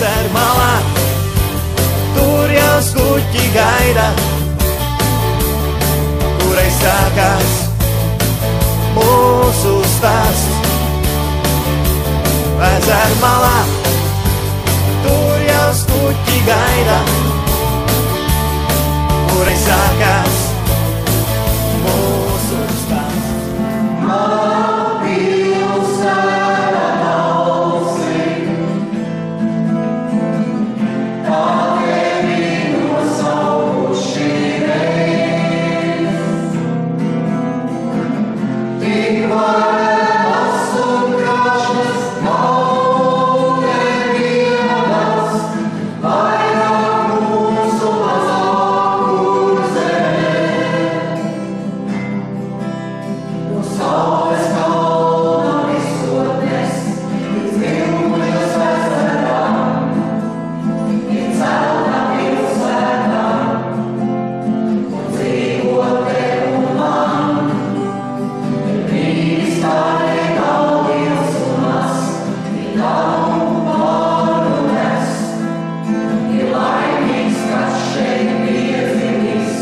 ezer malā, tur jau skuķi gaida, kurai sākās mūsu stāsts. Ezer malā, tur jau skuķi gaida, kurai sākās mūsu stāsts. Mana pilsēta balsī, tā tevi nosaukuši reiz. Tik varenas un krašnas nav nevienas, vairāk mūsu mazāk kur zemē. No saules kalna visotnes, līdz Vilmuļas ezerām, ir celta pilsēta, kur dzīvot tev un man. Ir brīnis tādēļ nav liels un mazs, ir tavu pāru nes. Ir laimīgs, kas šeit bija dzimis,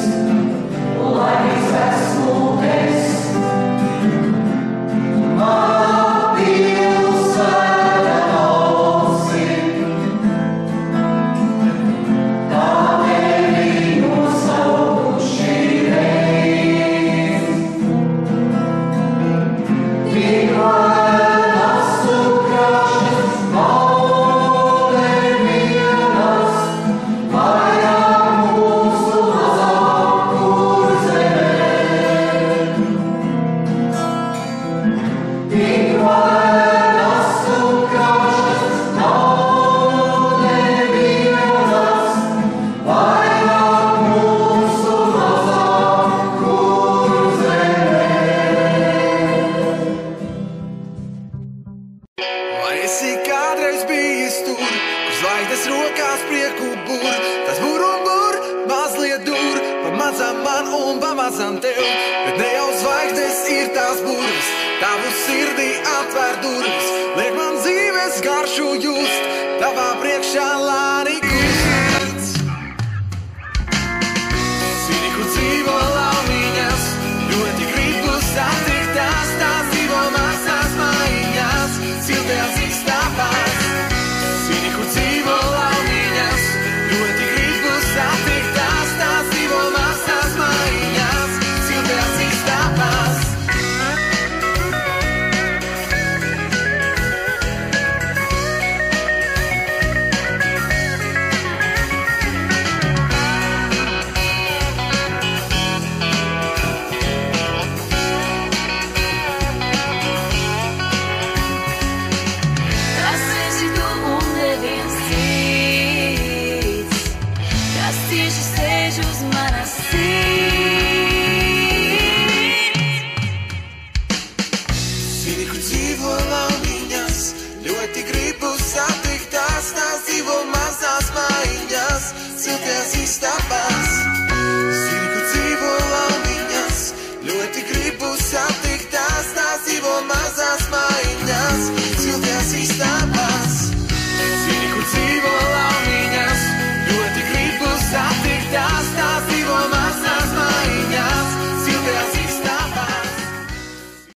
un laimīgs esmu es. Mana pilsēta balsī, tā tevi nosaukuši reiz. Tik varenas un krašnas nav nevienas, vairāk mūsu mazāk kur zemē. Tik varenas un krašnas nav nevienas, vairāk mūsu mazāk kur zemē. Vai esi kādreiz bijis tur, kur zvaigznes rokās prieku bur? Tas bur un bur, mazliet dur, pamazām man un pamazām tev. Bet ne jau zvaigznes ir tās burvis, tavu sirdī atvēr durvis. Liek man dzīves garšu just, tavā priekšā lāni